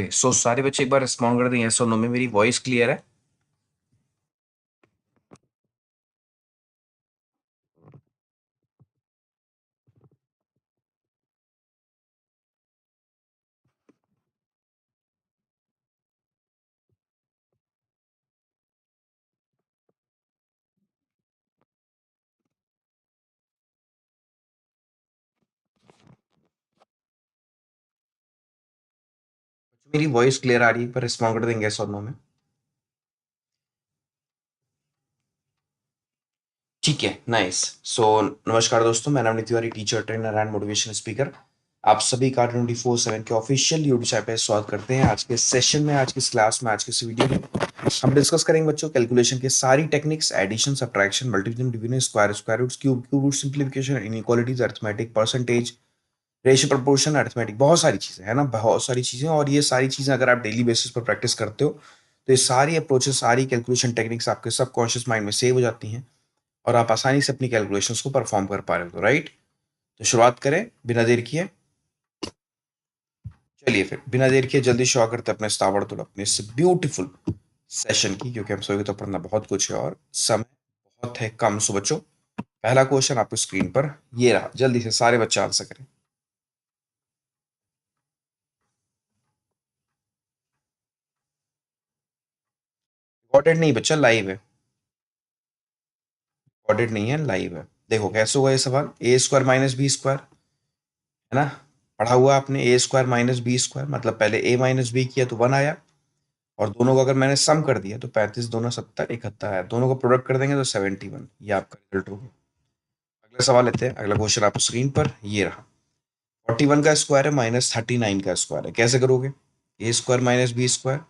Okay so सारे बच्चे एक बार रिस्पॉन्ड कर दें यस और नो में। मेरी वॉइस क्लियर है? मेरी वॉइस क्लियर आ रही है, पर रिस्पॉन्ड कर देंगे यस और नो में। ठीक है, नाइस। सो नमस्कार दोस्तों, मैं नाम Tiwari, teacher trainer and motivation speaker. आप सभी का 24/7 के ऑफिशियल यूट्यूब चैनल पे स्वागत करते हैं। आज के सेशन में, आज की इस क्लास में, आज की इस वीडियो में हम डिस्कस करेंगे बच्चों कैलकुलेशन के सारी techniques, addition, subtraction, multiplication, division, square, square roots, cube, cube root, simplification, inequalities, arithmetic, percentage, ratio, proportion, arithmetic, बहुत सारी चीजें है ना, बहुत सारी चीजें। और ये सारी चीजें अगर आप डेली बेसिस पर प्रैक्टिस करते हो तो ये सारी अप्रोचेस, सारी कैलकुलेशन टेक्निक्स आपके सबकॉन्शियस माइंड में सेव हो जाती हैं और आप आसानी से अपनी कैलकुलेशंस को परफॉर्म कर पा रहे हो, राइट? तो शुरुआत करें बिना देर किए। चलिए फिर बिना देर किए जल्दी शुरू करते हैं अपने ताबड़तोड़ अपने इस ब्यूटीफुल सेशन की, क्योंकि हम सभी को तो पढ़ना बहुत कुछ है और समय बहुत है कम। सो बच्चों, पहला क्वेश्चन आपको स्क्रीन पर ये रहा, जल्दी से सारे बच्चे आंसर करें। रिकॉर्डेड नहीं बच्चा, लाइव है। रिकॉर्डेड नहीं है, लाइव है। देखो कैसे हुआ ये सवाल, ए स्क्वायर माइनस बी स्क्वायर, है ना? पढ़ा हुआ आपने, ए स्क्वायर माइनस बी स्क्वायर मतलब पहले ए माइनस बी किया तो 1 आया, और दोनों को अगर मैंने सम कर दिया तो 35 दोनों 70 71 आया, दोनों को प्रोडक्ट कर देंगे तो 71। ये आपका रिजल्ट होगा। अगला सवाल लेते हैं, अगला क्वेश्चन आपको स्क्रीन पर ये रहा। 41 का स्क्वायर है माइनस 39 का स्क्वायर है, कैसे करोगे? ए स्क्वायर माइनस बी स्क्वायर,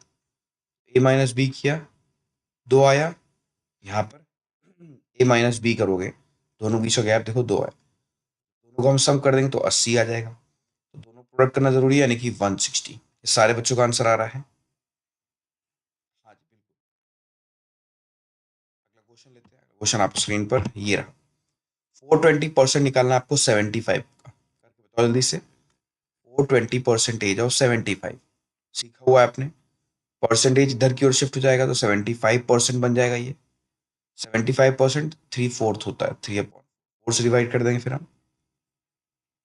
ए माइनस बी किया, 2 आया, यहाँ पर ए माइनस बी करोगे, दोनों बीच का गैप देखो 2 है, दोनों को हम सम कर देंगे तो 80 आ जाएगा, तो दोनों प्रोडक्ट करना जरूरी है, यानी कि 160। ये सारे बच्चों का आंसर आ रहा है। हाँ जी बिल्कुल। अगला क्वेश्चन लेते हैं, अगला क्वेश्चन आपको स्क्रीन पर ये रहा। 420% निकालना है आपको 75 का, करके बताओ जल्दी से। 420% ऑफ 75 सीखा हुआ है आपने। परसेंटेज इधर की ओर शिफ्ट हो जाएगा तो 75% बन जाएगा। ये 75% 3/4 होता है, 3/4 से डिवाइड कर देंगे फिर हम,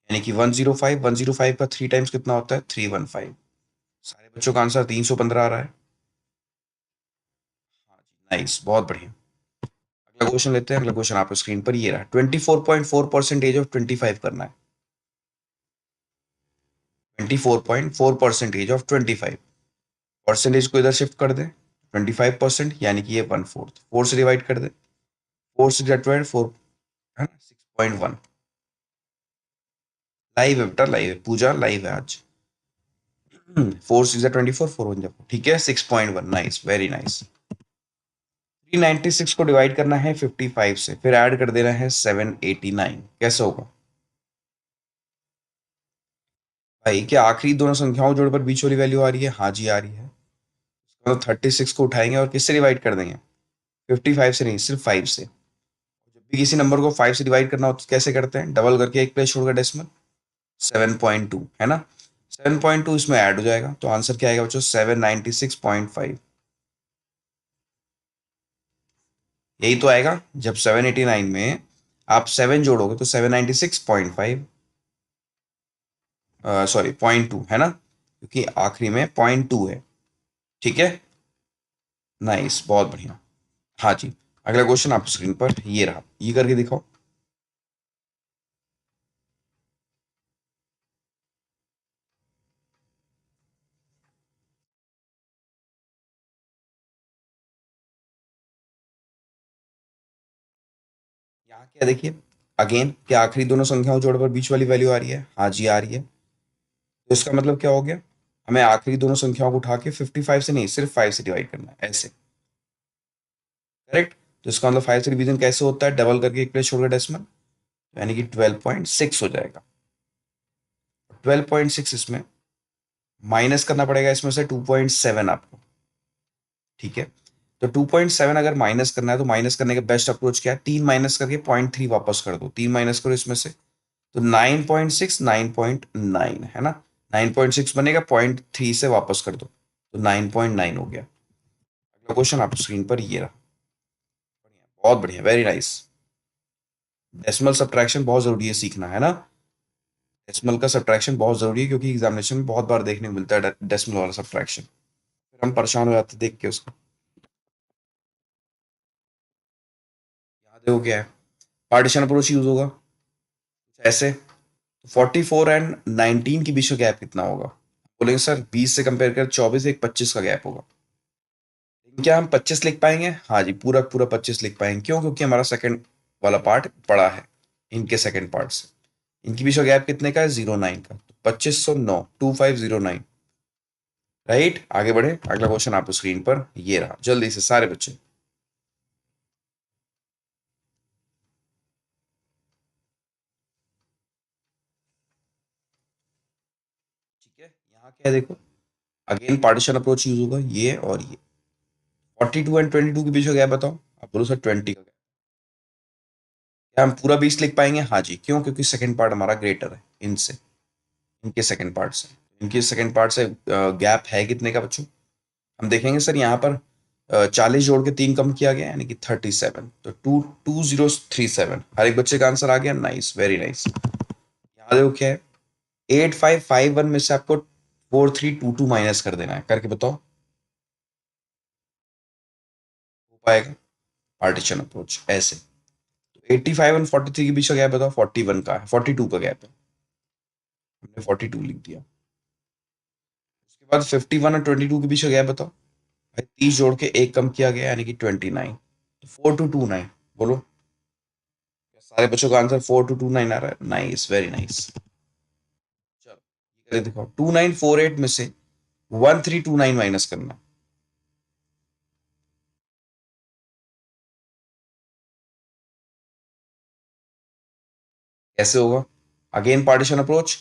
यानी कि 105। 105 का 3 टाइम्स कितना होता है? 315। सारे बच्चों का आंसर 315 आ रहा है। हाँ जी, नाइस, बहुत बढ़िया। अगला क्वेश्चन लेते हैं, अगला क्वेश्चन आपको स्क्रीन पर ये रहा। 24.4% ऑफ 25 करना है। 24.4% ऑफ 25, परसेंटेज को इधर शिफ्ट कर दें, 25% यानी कि ये 1/4, 4 से डिवाइड कर दें, 4 से डिवाइड 4 है ना, 6.1। लाइव है बेटा, लाइव है, पूजा लाइव है आज। 4 6 24, 4 1 ठीक है, 6.1, नाइस, वेरी नाइस। 396 को डिवाइड करना है 55 से, फिर ऐड कर देना है 789, कैसे होगा भाई? क्या आखिरी दोनों संख्याओं जोड़ पर बीच वाली वैल्यू आ रही है? हाँ जी आ रही है। तो 36 को उठाएंगे और किससे डिवाइड कर देंगे? 55 से नहीं, सिर्फ 5 से। जब भी किसी नंबर को 5 से डिवाइड करना हो तो कैसे करते हैं? डबल करके एक प्लेस छोड़कर डेसिमल। 7.2 है ना, 7.2 इसमें ऐड हो जाएगा, तो आंसर क्या आएगा बच्चों? 796.5। यही तो आएगा जब 789 में आप 7 जोड़ोगे तो 796.5, सॉरी 0.2 है ना, क्योंकि आखिरी में 0.2 है। ठीक है, नाइस, बहुत बढ़िया। हाँ जी, अगला क्वेश्चन आप स्क्रीन पर ये रहा, ये करके दिखाओ। यहाँ क्या देखिए, अगेन क्या आखिरी दोनों संख्याओं जोड़ पर बीच वाली वैल्यू आ रही है? हाँ जी आ रही है। तो इसका मतलब क्या हो गया? हमें आखिरी दोनों संख्याओं को उठा के 55 से नहीं, सिर्फ 5 से डिवाइड करना है, ऐसे। करेक्ट। तो इसका मतलब 5 से डिवीजन कैसे होता है? डबल करके एक प्लेस छोड़कर डेसिमल, यानी कि 12.6 हो जाएगा। 12.6 इसमें माइनस करना पड़ेगा, इसमें से 2.7 आपको। ठीक है, तो 2.7 अगर माइनस करना है तो माइनस करने का बेस्ट अप्रोच क्या है? 3 माइनस करके 0.3 वापस कर दो, 3 माइनस करो इसमें से, तो 9.6 9.9 है ना, 9.6 बनेगा, 0.3 से वापस कर दो तो 9.9 हो गया। अगला क्वेश्चन आप स्क्रीन पर ये रहा। बहुत बढ़िया, वेरी नाइस। डेसिमल सब्ट्रैक्शन बहुत जरूरी है सीखना, है ना। डेसिमल का सब्ट्रैक्शन बहुत जरूरी है क्योंकि एग्जामिनेशन में बहुत बार देखने को मिलता है डेसिमल वाला सब्ट्रैक्शन, फिर हम परेशान हो जाते हैं देख के उसको। यहाँ देखो क्या है, पार्टीशन अप्रोच यूज होगा कुछ ऐसे। 44 एंड 19 के बीच का गैप कितना होगा? बोलेंगे सर 20 से कंपेयर कर 24, एक 25 का गैप होगा। लेकिन क्या हम 25 लिख पाएंगे? हाँ जी, पूरा पूरा 25 लिख पाएंगे। क्यों? क्योंकि हमारा सेकंड वाला पार्ट बड़ा है इनके सेकंड पार्ट से। इनके बीच का गैप कितने का है? 09 का। तो 2509, 2509। राइट, आगे बढ़े। अगला क्वेश्चन आपको स्क्रीन पर ये रहा, जल्दी से सारे बच्चे। ठीक है, यहाँ क्या है देखो, अगेन पार्टीशन अप्रोच यूज होगा, ये और ये। 42 एंड 22 के बीच का गैप बताओ। आप बोलो सर 20 का गैप। क्या हम पूरा 20 लिख पाएंगे? हाँ जी। क्यों? क्योंकि सेकंड पार्ट हमारा ग्रेटर है इनसे, इनके सेकंड पार्ट से। इनके सेकंड पार्ट से गैप है कितने का बच्चों? हम देखेंगे सर यहाँ पर 40 जोड़ के 3 कम किया गया यानी कि 37, तो 2037। हर एक बच्चे का आंसर आ गया। Nice, very nice. यहाँ देखो क्या है, 8551 में से आपको 4322 माइनस कर देना है, करके बताओ। हो पाएगा? पार्टीशन अप्रोच ऐसे। तो 85 एंड 43 के बीच का गैप बताओ। 41 का है, 42 का गैप है, हमने 42 लिख दिया। उसके बाद 51 और 22 के बीच का गैप बताओ। भाई 30 जोड़ के एक कम किया गया यानी कि 29, तो 4229। बोलो, सारे बच्चों का आंसर 4229 आ रहा है। Nice, very nice. चलो ये करके दिखाओ। 2948 में से 1329 माइनस करना। कैसे होगा? Again partition approach.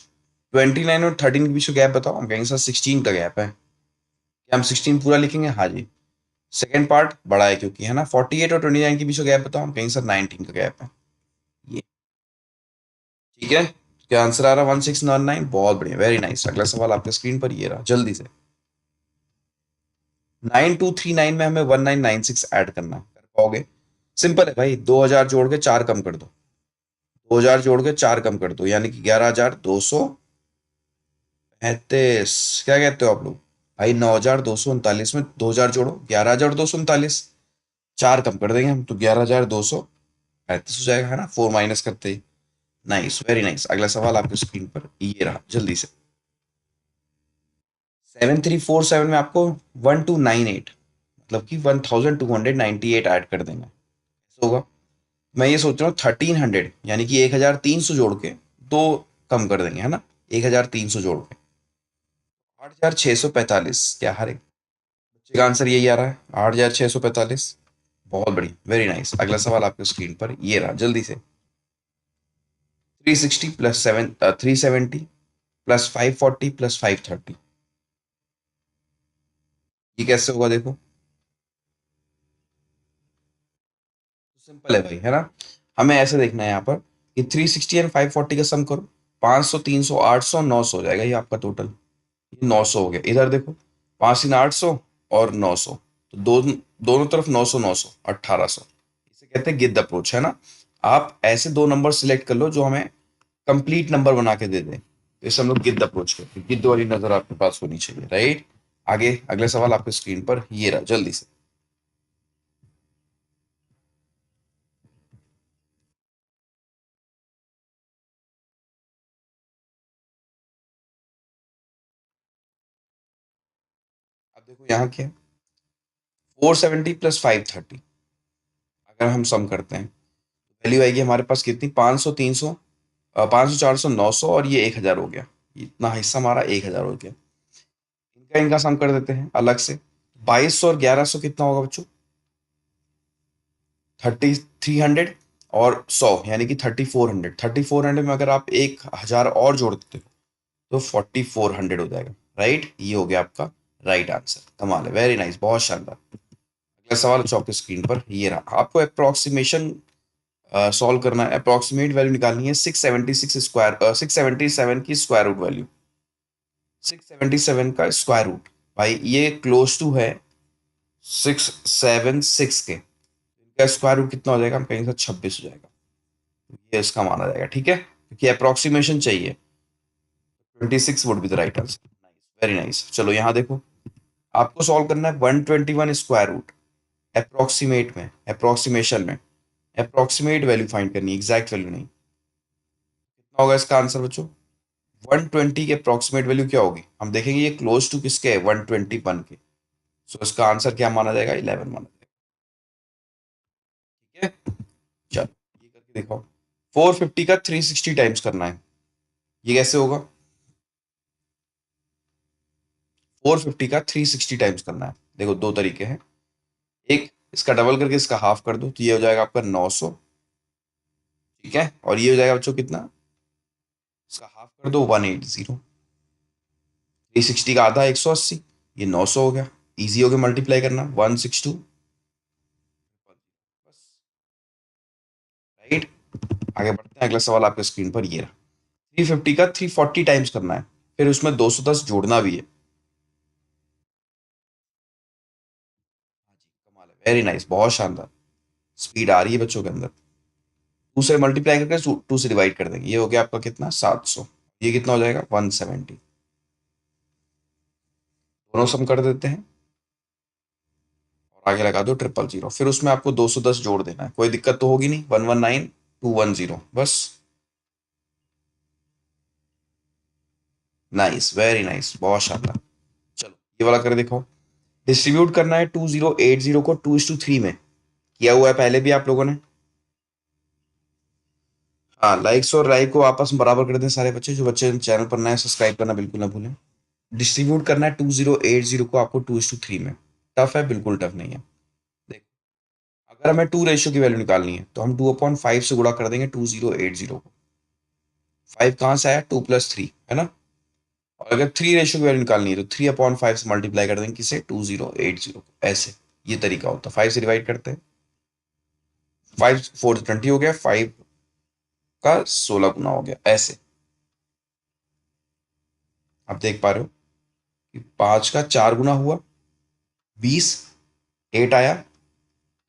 29 और 13 के बीच का गैप बताओ। हम कहेंगे सर 16 का गैप है। क्या हम 16 पूरा लिखेंगे? हाँ जी। सेकेंड पार्ट बड़ा है क्योंकि, है ना। 48 और 29 के बीच का गैप बताओ। हम कहेंगे सर 19 का गैप है ये। ठीक है, क्या आंसर आ रहा है? 1699। बहुत बढ़िया, वेरी नाइस। अगला सवाल आपके स्क्रीन पर ये रहा, जल्दी से। 9239 में हमें 1996 ऐड करना है, कर पाओगे? सिंपल है भाई, 2000 जोड़ के 4 कम कर दो। 2000 जोड़ के 4 कम कर दो यानी कि 11,235। क्या कहते हो आप लोग? भाई 9,239 में 2000 जोड़ो, 11,239। 4 कम कर देंगे हम तो 11,235 हो जाएगा, है ना, 4 माइनस करते ही। Nice, very nice. अगला सवाल आपकी स्क्रीन पर ये रहा, जल्दी से। 7347 में आपको 1298, मतलब कि 1298 ऐड कर देना है। कैसे होगा? मैं ये सोच रहा हूँ 1300 यानी कि 1300 जोड़ के दो कम कर देंगे, है ना। 1300 जोड़ के 8645। क्या हर एक बच्चे का आंसर यही आ रहा है? 8645। बहुत बढ़िया, वेरी नाइस। अगला सवाल आपके स्क्रीन पर ये रहा, जल्दी से। 360 प्लस 370 प्लस 540 प्लस 530। ये कैसे होगा देखो। सिंपल है भाई, है ना। हमें ऐसे देखना है यहाँ पर कि 360 एंड 540 का सम करो। 500, 300, 800, 900 हो जाएगा ये आपका टोटल। ये 900 हो गया। इधर देखो, 5 3 800 और 900, तो दोनों तरफ 900 900 1800। इसे कहते हैं गिद्ध अप्रोच, है ना। आप ऐसे दो नंबर सिलेक्ट कर लो जो हमें कंप्लीट नंबर बना के दे दें, तो इसे हम लोग गिद्ध अप्रोच करते हैं। गिद्ध वाली नजर आपके पास होनी चाहिए, राइट। आगे अगले सवाल आपके स्क्रीन पर ये रहा, जल्दी से। अब देखो यहाँ क्या है, 470 प्लस 530। अगर हम सम करते हैं, वैल्यू आएगी हमारे पास कितनी? 500 300, 500 400 900 और ये 1000 हो गया। इतना हिस्सा हमारा 1000 हो गया। इनका इनका सम कर देते हैं अलग से। 2200 और 1100 कितना होगा बच्चों? 300 और 100 यानी कि 3400। 3400 में अगर आप 1000 और जोड़ देते हो तो 4400 हो जाएगा, राइट। ये हो गया आपका राइट आंसर। कमाल है, वेरी नाइस, बहुत शानदार। अगला सवाल आपके स्क्रीन पर ये रहा। आपको अप्रोक्सीमेशन सॉल्व करना है, अप्रोक्सीमेट वैल्यू निकालनी है 676 स्क्वायर 677 की स्क्वायर रूट वैल्यू। 677 का स्क्वायर रूट, भाई ये क्लोज टू है 676 के, इनका स्क्वायर रूट कितना हो जाएगा, हम कहेंगे 26 हो जाएगा, ये इसका माना जाएगा, ठीक है, क्योंकि अप्रोक्सीमेशन चाहिए। 26 would be the right answer. Very nice. चलो यहाँ देखो, आपको सॉल्व करना है 121 स्क्वायर रूट, अप्रोक्सीमेट में, अप्रोक्सीमेशन में अप्रोक्सीमेट वैल्यू फाइंड करनी है, एग्जैक्ट वैल्यू नहीं। कितना होगा इसका आंसर बच्चों? 120 की अप्रोक्सीमेट वैल्यू क्या होगी, हम देखेंगे ये क्लोज टू किसके है, 121 के। सो इसका आंसर क्या माना जाएगा, 11 माना जाएगा, ठीक है। चलो ये करके दिखाओ। 450 का 360 टाइम्स करना है, ये कैसे होगा? 450 का 360 टाइम्स करना है, देखो दो तरीके हैं, एक इसका डबल करके इसका हाफ कर दो तो ये हो जाएगा आपका 900, ठीक है, और ये हो जाएगा बच्चों कितना, इसका हाफ कर दो 180, 360 का आधा 180, ये 900 हो गया, इजी हो गया मल्टीप्लाई करना, 162, राइट। आगे बढ़ते हैं, अगला सवाल आपके स्क्रीन पर ये रहा। 350 का 340 टाइम्स करना है, फिर उसमें 210 जोड़ना भी है। कमाल है, वेरी नाइस, बहुत शानदार, स्पीड आ रही है बच्चों के अंदर। टू से मल्टीप्लाई करके टू से डिवाइड कर देंगे, ये हो गया आपका कितना, 700, ये कितना हो जाएगा 170, दोनों सम कर देते हैं और आगे लगा दो 000, फिर उसमें आपको 210 जोड़ देना है, कोई दिक्कत तो होगी नहीं, 119210 बस। नाइस, वेरी नाइस, बहुत शानदार। चलो ये वाला कर दिखाओ। डिस्ट्रीब्यूट करना है 2080 को 2:3 में, किया हुआ है पहले भी आप लोगों ने। हाँ, लाइक्स और लाइक को आपस में बराबर कर दें सारे बच्चे, जो बच्चे चैनल पर नए सब्सक्राइब करना बिल्कुल ना भूलें। डिस्ट्रीब्यूट करना है 2080 को आपको 2:3 में, टफ है, बिल्कुल टफ नहीं है। देखो, अगर हमें टू रेशियो की वैल्यू निकालनी है तो हम 2/5 से गुणा कर देंगे 2080 को, 5 कहाँ से आया, 2 + 3 है ना, और अगर थ्री रेशियो की वैल्यू निकालनी है तो 3/5 से मल्टीप्लाई कर देंगे किसे, 2080 को, ऐसे ये तरीका होता है, 5 से डिवाइड करते हैं, 5 4 20 हो गया, 5 का 16 गुना हो गया, ऐसे आप देख पा रहे हो कि 5 का 4 गुना हुआ 20, 8 आया,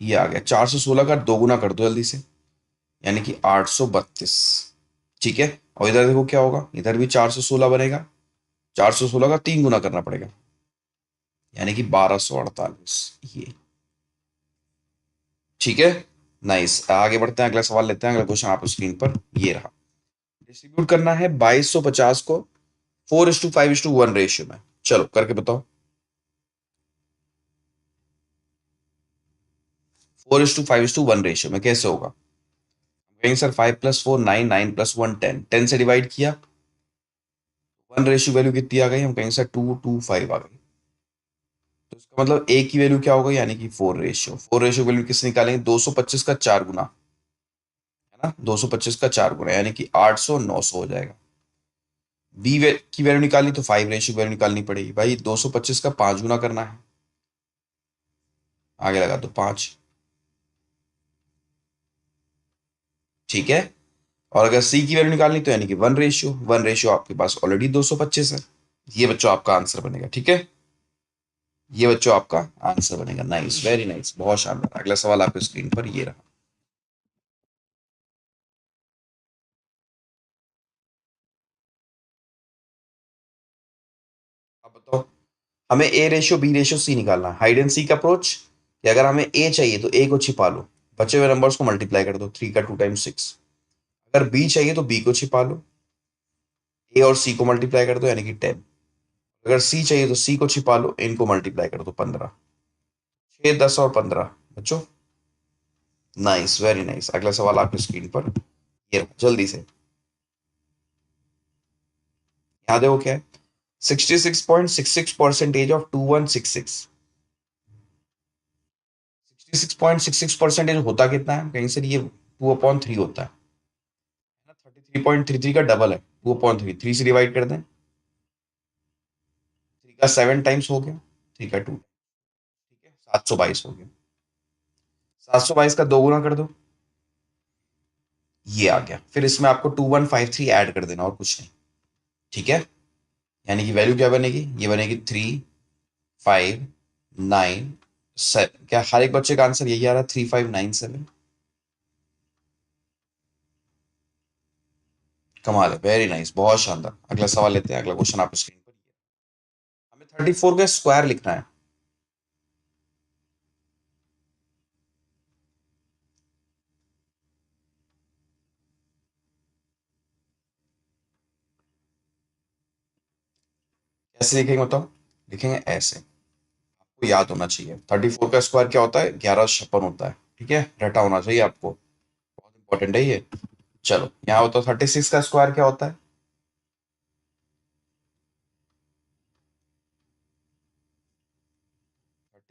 ये आ गया, 416 का 2 गुना कर दो जल्दी से, यानी कि 832, ठीक है। और इधर देखो क्या होगा, इधर भी 416 बनेगा, 416 का 3 गुना करना पड़ेगा, यानी कि 1248, ये, ठीक है। नाइस, आगे बढ़ते हैं, अगला सवाल लेते हैं, अगला क्वेश्चन आप स्क्रीन पर ये रहा। डिस्ट्रीब्यूट करना है 2250 को 4:5:1 रेशियो में, चलो करके बताओ। 4:5:1 रेशियो में कैसे होगा, कहेंगे सर 5 + 4 9, 9 + 1 10, 10 से डिवाइड किया, 1 रेशियो वैल्यू कितनी आ गई, हम कहेंगे सर 2:5 आ गई, तो इसका मतलब ए की वैल्यू क्या होगा, यानी कि 4 रेशियो, 4 रेशियो वैल्यू किससे निकालेंगे, 225 का 4 गुना, है ना, 225 का 4 गुना, यानी कि 800 900 हो जाएगा। की वैल्यू निकालनी तो 5 रेशियो वैल्यू निकालनी पड़ेगी, भाई 225 का 5 गुना करना है, आगे लगा दो 5, ठीक है। और अगर सी की वैल्यू निकालनी तो यानी कि 1 रेशियो, 1 रेशियो आपके पास ऑलरेडी 225 है, ये बच्चों आपका आंसर बनेगा, ठीक है, ये बच्चों आपका आंसर बनेगा। नाइस, वेरी नाइस, बहुत शानदार। अगला सवाल आपके स्क्रीन पर ये रहा। आप बताओ, हमें A/B/C निकालना है, हाइड एंड सीक अप्रोच, या अगर हमें ए चाहिए तो ए को छिपा लो, बचे हुए नंबर्स को मल्टीप्लाई कर दो, 3 का 2 टाइम्स 6, अगर बी चाहिए तो बी को छिपा लो, ए और सी को मल्टीप्लाई कर दो, यानी कि 10, अगर सी चाहिए तो सी को छिपा लो, इनको मल्टीप्लाई कर दो, 15, 6 10 और 15 बच्चों। Nice, very nice. अगला सवाल आपकी स्क्रीन पर ये रहा, जल्दी से, यहाँ देखो क्या है, 66.66% ऑफ 2166, 66.66% होता कितना है, कहीं से ये 2/3 होता है ना, 33.33 का डबल है, 2/3, 3 से डिवाइड कर दें, 3 का 7 टाइम्स हो गया, 3 का 2, ठीक है, 722 हो गया, 722 का 2 गुना कर दो, ये आ गया, फिर इसमें आपको 2153 ऐड कर देना और कुछ नहीं, ठीक है। यानी कि वैल्यू क्या बनेगी, ये बनेगी 3597। क्या हर एक बच्चे का आंसर यही आ रहा है, 3597? कमाल है, वेरी नाइस, बहुत शानदार। अगला सवाल लेते हैं, अगला क्वेश्चन आपको स्क्रीन पर। हमें 34 का स्क्वायर लिखना है। कैसे लिखेंगे बताओ? लिखेंगे ऐसे, आपको याद होना चाहिए 34 का स्क्वायर क्या होता है, 1156 होता है। ठीक है, रटा होना चाहिए आपको, बहुत इंपॉर्टेंट है ये। चलो यहाँ बताओ 36 का स्क्वायर क्या होता है।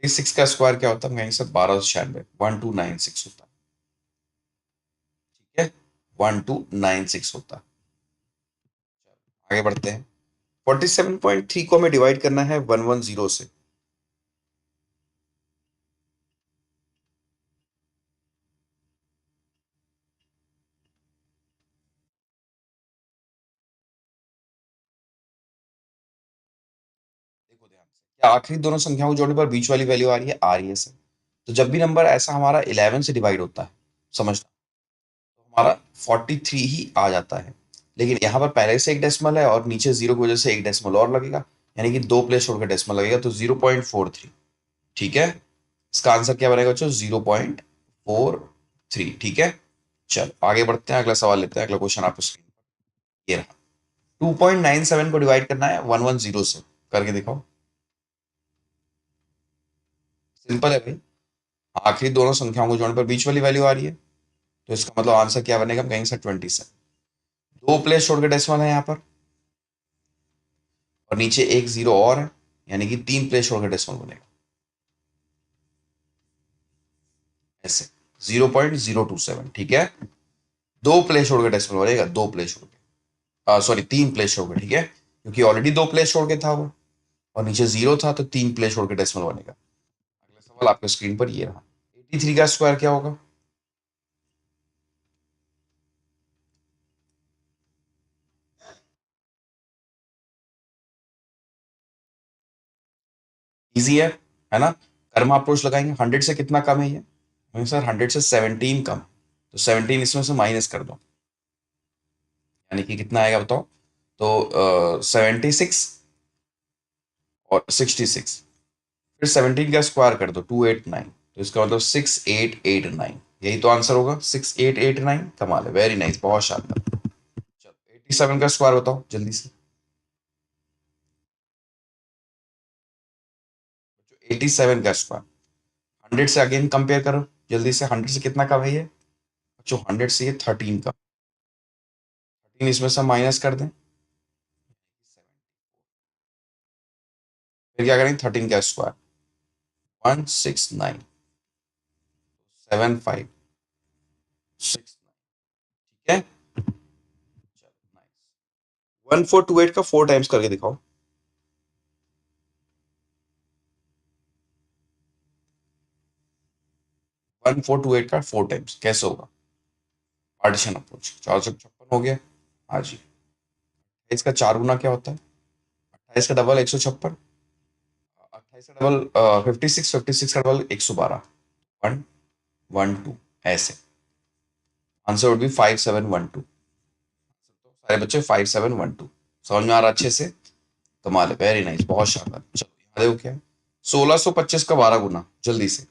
36 का स्क्वायर क्या होता है, हम कहेंगे सर 1296, 1296 होता है। ठीक है, 1296 होता है। आगे बढ़ते हैं। 47.3 को हमें डिवाइड करना है 110 से। देखो ध्यान से, क्या आखिरी दोनों संख्याओं को जोड़ने पर बीच वाली वैल्यू आ रही है? आ रही है सर। तो जब भी नंबर ऐसा हमारा 11 से डिवाइड होता है, समझना, तो हमारा 43 ही आ जाता है। लेकिन यहाँ पर पहले से एक डेसिमल है और नीचे जीरो की वजह से एक डेसिमल और लगेगा, यानी कि दो प्लेस छोड़कर डेसिमल लगेगा, तो 0.43। ठीक है, इसका आंसर क्या बनेगा बच्चों? 0.43। ठीक है, चलो आगे बढ़ते हैं, अगला सवाल लेते हैं, अगला क्वेश्चन आपको स्क्रीन पर ये रहा। 2.97 को डिवाइड करना है 110 से, करके दिखाओ। सिंपल है भाई, आखिरी दोनों संख्याओं को जोड़ने पर बीच वाली वैल्यू आ रही है, तो इसका मतलब आंसर क्या बनेगा, हम कहेंगे सर 27। दो प्लेस छोड़ के डेसिमल है यहाँ पर, और नीचे एक जीरो और है, यानी कि तीन प्लेस छोड़ के डेसिमल बनेगा ऐसे, 0.027। ठीक है, दो प्लेस छोड़ के डेसिमल बनेगा, दो प्लेस छोड़ के, सॉरी तीन प्लेस छोड़ के। ठीक है, क्योंकि ऑलरेडी दो प्लेस छोड़ के था वो, और नीचे जीरो था, तो तीन प्लेस छोड़ के डेसिमल बनेगा। अगला सवाल आपके स्क्रीन पर ये रहा। 83 का स्क्वायर क्या होगा? इजी है ना? कर्मा अप्रोच लगाएंगे, 100 से कितना कम है ये? सर 100 से 17 कम, तो 17 इसमें से माइनस कर दो, यानी कि कितना आएगा बताओ? तो 76 और 66, फिर 17 का स्क्वायर कर दो, 289, तो इसका मतलब 6889, यही तो आंसर होगा, 6889। कमाल है, वेरी नाइस, बहुत शानदार। चलो 87 का स्क्वायर बताओ जल्दी से। 87 का स्क्वायर 100 से अगेन कंपेयर करो जल्दी से, 100 से कितना कम है ये बच्चों? 100 से ये 13 का, 13 इसमें से माइनस कर दें, फिर क्या करेंगे? 13 का स्क्वायर, 16975 6। ठीक है, 1428 का 4 टाइम्स करके दिखाओ। 1428 का 4 टाइम्स कैसे होगा? पार्टीशन अप्रोच, 456 हो गया। हाँ जी, इसका चार गुना क्या होता है? 28 का डबल 156, 28 का डबल 56, 56 का डबल 112, 112 ऐसे, आंसर वुड बी 5712। सारे बच्चे 5712, समझ में आ रहा अच्छे से? कमाल है, वेरी नाइस, बहुत शानदार। चलो यहाँ देखो क्या है, 1625 का 12 गुना जल्दी से।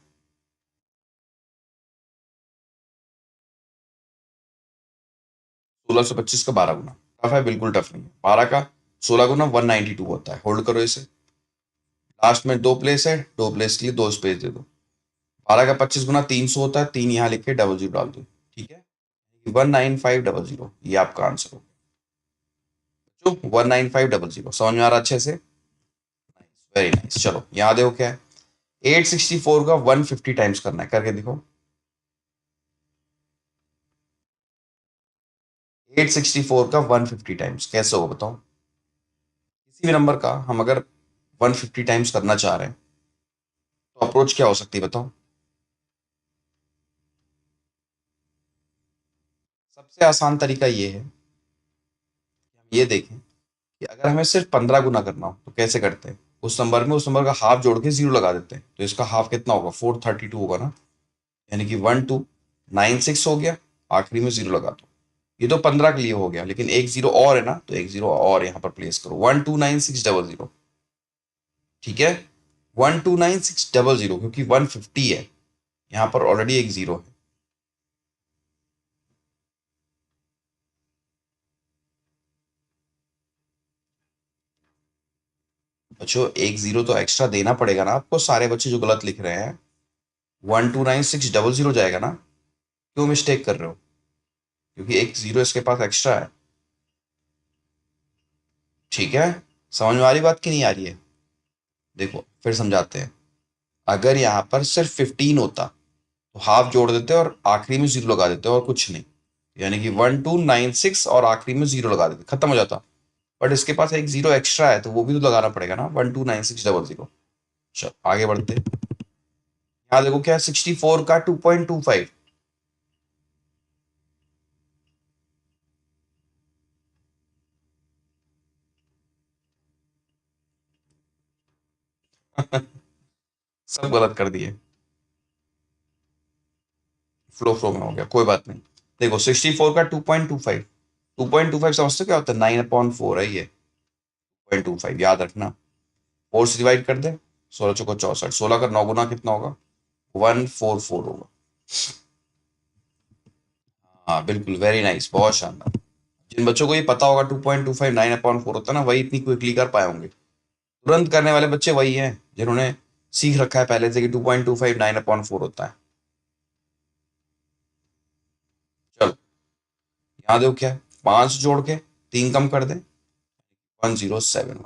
1625 का 12 गुना टफ है? बिल्कुल टफ नहीं है। 12 का 16 गुना 192 होता है। होल्ड करो इसे, लास्ट में दो प्लेस है, दो प्लेस के लिए दो स्पेस दे दो। 12 का 25 गुना 300 होता है, तीन यहाँ लिख के डबल जीरो डाल दो। ठीक है, 19500, ये आपका आंसर हो। जो 19500, समझ में आ रहा अच्छे से? Very nice. चलो यहाँ देखो क्या है, 864 का 150 टाइम्स करना है, करके देखो। 864 का 150 टाइम्स कैसे होगा बताओ? किसी भी नंबर का हम अगर 150 टाइम्स करना चाह रहे हैं, तो अप्रोच क्या हो सकती है बताओ? सबसे आसान तरीका ये है, हम ये देखें कि अगर हमें सिर्फ 15 गुना करना हो तो कैसे करते हैं, उस नंबर में उस नंबर का हाफ जोड़ के जीरो लगा देते हैं, तो इसका हाफ कितना होगा, 432 होगा ना, यानी कि 1296 हो गया, आखिरी में जीरो लगा दो। ये तो 15 के लिए हो गया, लेकिन एक जीरो और है ना, तो एक जीरो और यहाँ पर प्लेस करो, 129600। ठीक है, 129600, क्योंकि 150 है, यहाँ पर ऑलरेडी एक जीरो है। बच्चों एक जीरो तो एक्स्ट्रा देना पड़ेगा ना आपको, सारे बच्चे जो गलत लिख रहे हैं, 129600 जाएगा ना, क्यों मिस्टेक कर रहे हो, क्योंकि एक जीरो इसके पास एक्स्ट्रा है। ठीक है, समझ में आ रही बात की नहीं आ रही है? देखो फिर समझाते हैं। अगर यहाँ पर सिर्फ 15 होता तो हाफ जोड़ देते और आखिरी में जीरो लगा देते और कुछ नहीं, यानी कि 1296 और आखिरी में जीरो लगा देते, खत्म हो जाता। बट इसके पास एक जीरो एक्स्ट्रा है, तो वो भी तो लगाना पड़ेगा ना, 129600। चलो आगे बढ़ते हैं। यहाँ देखो क्या है, 64 का 2.25। सब गलत कर दिए, फ्लो फ्लो में हो गया, कोई बात नहीं। देखो 64 का 2.25, 2.25 समझते हो क्या होता है, 9/4 है ये, 2.25 याद रखना। 4 से डिवाइड कर दे, 16 चौको 64, 16 का 9 गुना कितना होगा, 144 होगा। हाँ बिल्कुल, वेरी नाइस, बहुत शानदार। जिन बच्चों को ये पता होगा 2.25 9/4 होता है ना, वही इतनी क्विकली कर पाए होंगे। तुरंत करने वाले बच्चे वही हैं जिन्होंने सीख रखा है पहले से कि 2.25 9/4 होता है। चलो यहाँ देखो क्या है, 5 जोड़ के 3 कम कर दे, 1071, है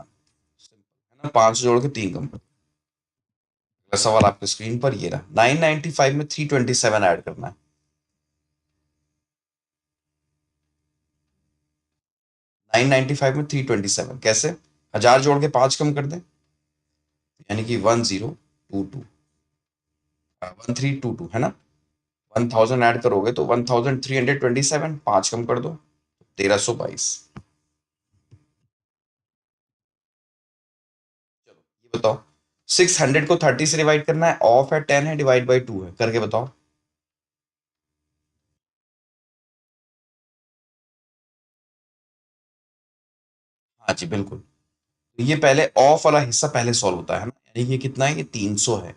ना, 5 जोड़ के 3 कम कर। अगला सवाल आपके स्क्रीन पर ये रहा, 995 में 327 ऐड करना है। 995 में 327 कैसे, 1000 जोड़ के 5 कम कर दे, यानी कि 1022, 1322, है ना। 1000 ऐड करोगे तो 1327, 5 कम कर दो, 1322। चलो ये बताओ, 600 को 30 से डिवाइड करना है, ऑफ है 10 है, डिवाइड बाई 2 है, करके बताओ। हाँ जी बिल्कुल, तो ये पहले ऑफ वाला हिस्सा पहले सॉल्व होता है ना, यानी कि ये कितना है, ये 300 है,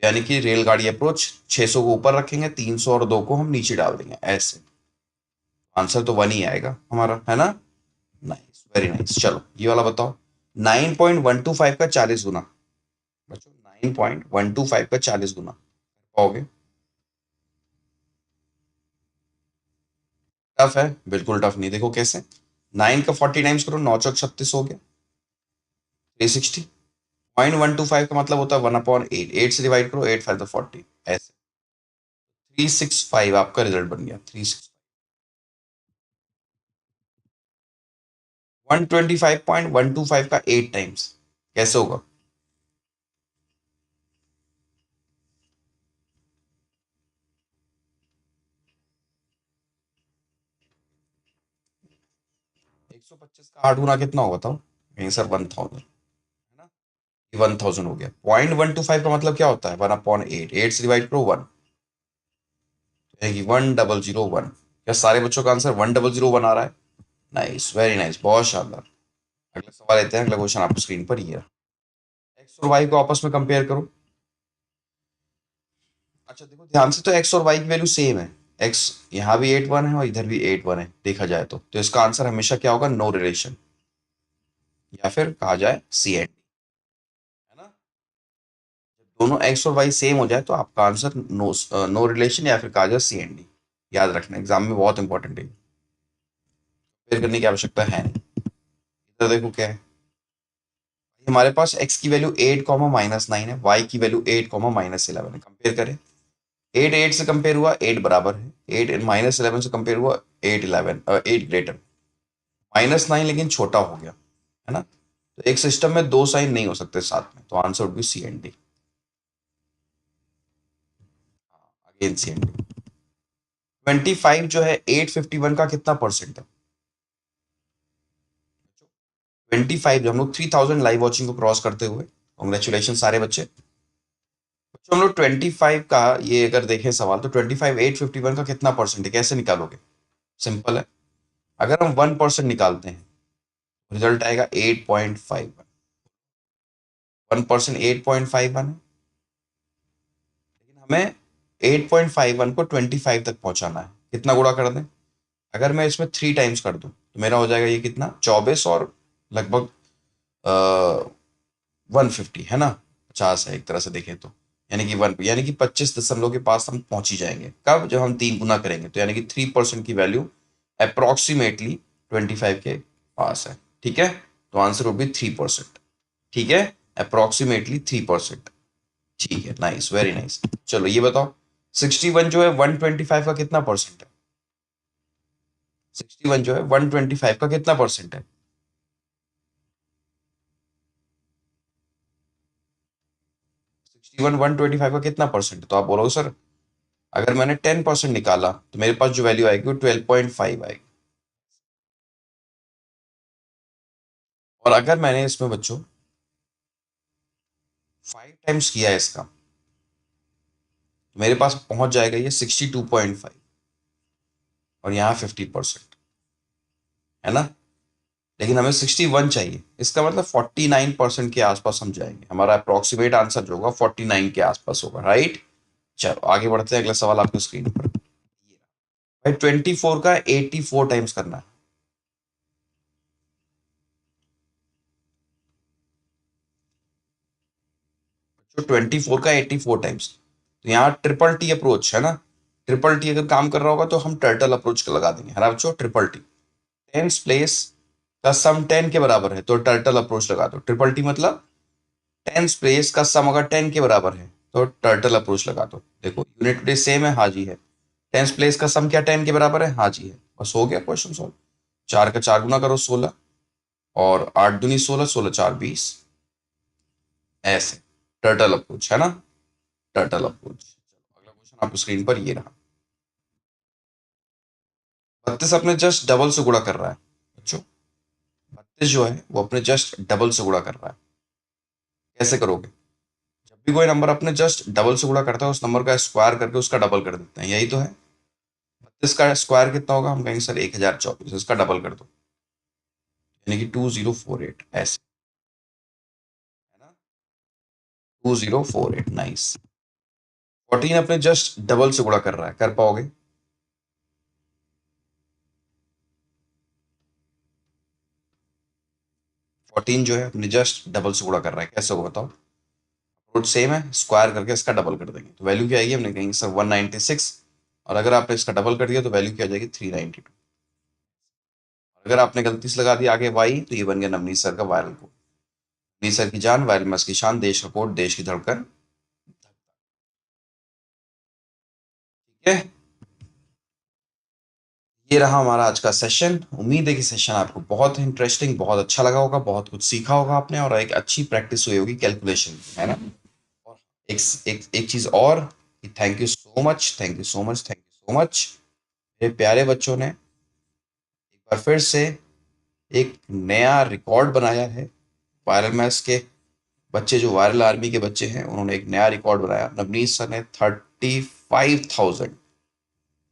यानी कि रेलगाड़ी अप्रोच 600 को ऊपर रखेंगे, 300 और 2 को हम नीचे डाल देंगे ऐसे। आंसर तो वन ही आएगा हमारा, है ना। Nice, very nice. चलो ये वाला बताओ, 9.125 का 40 गुना। बच्चों 9.125 का 40 गुना पाओगे? टफ है, बिल्कुल टफ नहीं, देखो कैसे, 9 का 40 टाइम्स करो, 9 चौक 36 हो गया, 360। 0.125 का मतलब होता है 1/8, 8 से डिवाइड करो, 8 5 40, ऐसे। 365 आपका रिजल्ट बन गया, 125.125 का 8 टाइम्स कैसे होगा? 125 का 8 गुना कितना होगा बताओ? नहीं सर 1000, है ना, ये 1000 हो गया। 0.125 का मतलब क्या होता है, 1/8, 8 से डिवाइड करो 1, 1001। क्या सारे बच्चों का आंसर 1001 आ रहा है? नाइस, वेरी नाइस, बहुत शानदार। अगला सवाल लेते हैं, अगला क्वेश्चन आपको स्क्रीन पर ये है। एक्स और वाई को आपस में कंपेयर करो। अच्छा देखो ध्यान से, तो एक्स और वाई की वैल्यू सेम है, एक्स यहाँ भी 8 1 है और इधर भी 8 1 है, देखा जाए तो इसका आंसर हमेशा क्या होगा, नो रिलेशन, या फिर कहा जाए सी एंड, है ना। दोनों एक्स और वाई सेम हो जाए तो आपका आंसर नो, नो रिलेशन, या फिर कहा जाए सी एंड डी। याद रखना, एग्जाम में बहुत इंपॉर्टेंट है, फिर करने की आवश्यकता है नहीं। इधर देखो क्या है, हमारे पास x की वैल्यू 8 - -9 है, y की वैल्यू 8 - -11 है, कंपेयर करें। 8 8 से कंपेयर हुआ, 8 बराबर है, 8 -11 से कंपेयर हुआ, 8 11, 8 ग्रेटर, -9 लेकिन छोटा हो गया, है ना। तो एक सिस्टम में दो साइन नहीं हो सकते साथ में, तो answer would be C and D, again C and D. 25 जो है 851 का कितना परसेंट है? 25 हम लोग 3000 लाइव वॉचिंग को क्रॉस करते हुए, कॉन्ग्रेचुलेशन सारे बच्चे। बच्चों हम लोग 25 का ये अगर देखें सवाल, तो 25 851 का कितना परसेंट है, कैसे निकालोगे? सिंपल है, अगर हम 1% निकालते हैं रिजल्ट आएगा 8.51। 1% 8.51 है, लेकिन हमें 8.51 को 25 तक पहुंचाना है। कितना गुणा कर दें? अगर मैं इसमें 3 टाइम्स कर दूं तो मेरा हो जाएगा ये कितना, 24 और लगभग 150 है ना, 50 है एक तरह से देखें तो, यानी कि 25 दशमलव के पास हम पहुंच ही जाएंगे। कब? जब हम 3 गुना करेंगे, तो यानी कि 3% की वैल्यू अप्रोक्सीमेटली 25 के पास है। ठीक है, तो आंसर वो भी 3%। ठीक है, अप्रोक्सीमेटली 3%। ठीक है, नाइस, वेरी नाइस। चलो ये बताओ, 61 जो है 125 का कितना परसेंट है? 61 जो है 125 का कितना परसेंट है? 61 125 का कितना परसेंट है? तो आप बोलोगे सर, अगर मैंने 10% निकाला तो मेरे पास जो वैल्यू आएगी वो 12.5 आएगी। और अगर मैंने इसमें बच्चों 5 टाइम्स किया है इसका, तो मेरे पास पहुंच जाएगा ये 62.5, और यहाँ 50%, है ना। लेकिन हमें 61 चाहिए, इसका मतलब 49% के आसपास हम जाएंगे। हमारा अप्रोक्सीमेट आंसर जो होगा 49 के आसपास होगा, राइट। चलो आगे बढ़ते हैं, अगला सवाल आपकी स्क्रीन पर। भाई 24 का 84 टाइम्स करना है। जो 24 का 84 टाइम्स, तो यहाँ ट्रिपल टी अप्रोच है ना। ट्रिपल टी अगर काम कर रहा होगा तो हम टर्टल अप्रोच लगा देंगे, है ना बच्चों। ट्रिपल टी, टेंस प्लेस का सम 10 के बराबर है तो टर्टल अप्रोच लगा दो। ट्रिपल टी मतलब टेंस प्लेस का सम अगर 10 के बराबर है तो टर्टल अप्रोच लगा दो। देखो यूनिट प्लेस सेम है, हाँ जी है। टेंस प्लेस का सम क्या 10 के बराबर है? हाँ जी है। बस हो गया क्वेश्चन सॉल्व। 4 का 4 गुना करो 16, और 8 दूनी 16, 16 4 20। ऐसे टर्टल अप्रोच, है ना, टर्टल अप्रोच। अगला क्वेश्चन आपको स्क्रीन पर ये रहा। 32 अपने जस्ट डबल से गुणा कर रहा है बच्चों। 32 जो है वो अपने जस्ट डबल से गुणा कर रहा है। कैसे करोगे? जब भी कोई नंबर अपने जस्ट डबल से गुणा करता है, उस नंबर का स्क्वायर करके उसका डबल कर देते हैं, यही तो है। 32 का स्क्वायर कितना होगा? हम कहेंगे सर 1024, इसका डबल कर दो, यानी कि 2048, ऐसे, है ना, 2048। नाइस। 14 अपने जस्ट डबल से गुणा कर रहा है, कर पाओगे? 14 जो है अपने जस्ट डबल से गुणा कर रहा है, कैसे होगा बताओ? रूट सेम है, स्क्वायर करके इसका डबल कर देंगे तो वैल्यू क्या आएगी? हमने कहेंगे सर 196, और अगर आपने इसका डबल कर दिया तो वैल्यू क्या आ जाएगी? 392। अगर आपने गलती से लगा दिया आगे वाई, तो ये बन गया नवनीत सर का वायरल कोड। नवनीत सर की जान, वायरल मस की शान, देश का कोड, देश की धड़कन। ठीक है, ये रहा हमारा आज का सेशन। उम्मीद है कि सेशन आपको बहुत इंटरेस्टिंग, बहुत अच्छा लगा होगा, बहुत कुछ सीखा होगा आपने, और एक अच्छी प्रैक्टिस हुई होगी कैलकुलेशन की, है ना। और एक एक एक चीज और, thank you so much, thank you so much, thank you so much, मेरे प्यारे बच्चों ने एक बार फिर से एक नया रिकॉर्ड बनाया है। वायरल मैथ्स के बच्चे, जो वायरल आर्मी के बच्चे हैं, उन्होंने एक नया रिकॉर्ड बनाया। नवनीत सर ने 35,000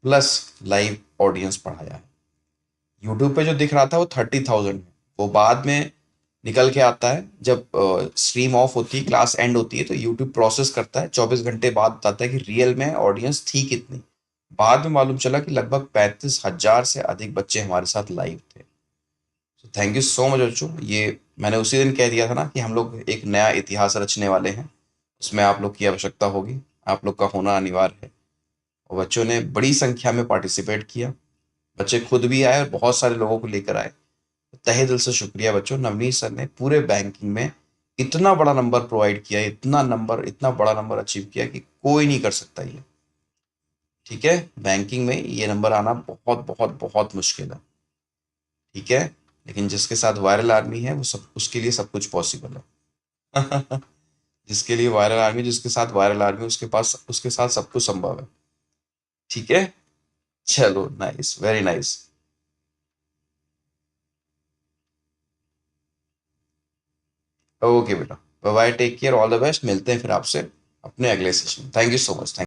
प्लस लाइव ऑडियंस पढ़ाया है। यूट्यूब पे जो दिख रहा था वो 30,000 है, वो बाद में निकल के आता है जब स्ट्रीम ऑफ होती है, क्लास एंड होती है, तो यूट्यूब प्रोसेस करता है, 24 घंटे बाद बताता है कि रियल में ऑडियंस थी कितनी। बाद में मालूम चला कि लगभग 35,000 से अधिक बच्चे हमारे साथ लाइव थे। तो थैंक यू सो मच बच्चों। ये मैंने उसी दिन कह दिया था ना कि हम लोग एक नया इतिहास रचने वाले हैं, उसमें आप लोग की आवश्यकता होगी, आप लोग का होना अनिवार्य है। और बच्चों ने बड़ी संख्या में पार्टिसिपेट किया, बच्चे खुद भी आए और बहुत सारे लोगों को लेकर आए। तहे दिल से शुक्रिया बच्चों। नवनीत सर ने पूरे बैंकिंग में इतना बड़ा नंबर प्रोवाइड किया, इतना नंबर, इतना बड़ा नंबर अचीव किया कि कोई नहीं कर सकता ये। ठीक है, बैंकिंग में ये नंबर आना बहुत बहुत बहुत मुश्किल है। ठीक है, लेकिन जिसके साथ वायरल आर्मी है वो सब, उसके लिए सब कुछ पॉसिबल है। जिसके लिए वायरल आर्मी, जिसके साथ वायरल आर्मी, उसके पास, उसके साथ सब कुछ संभव है। ठीक है, चलो नाइस, वेरी नाइस। ओके बेटा, bye bye, take care, all the best, मिलते हैं फिर आपसे अपने अगले session. Thank you so much.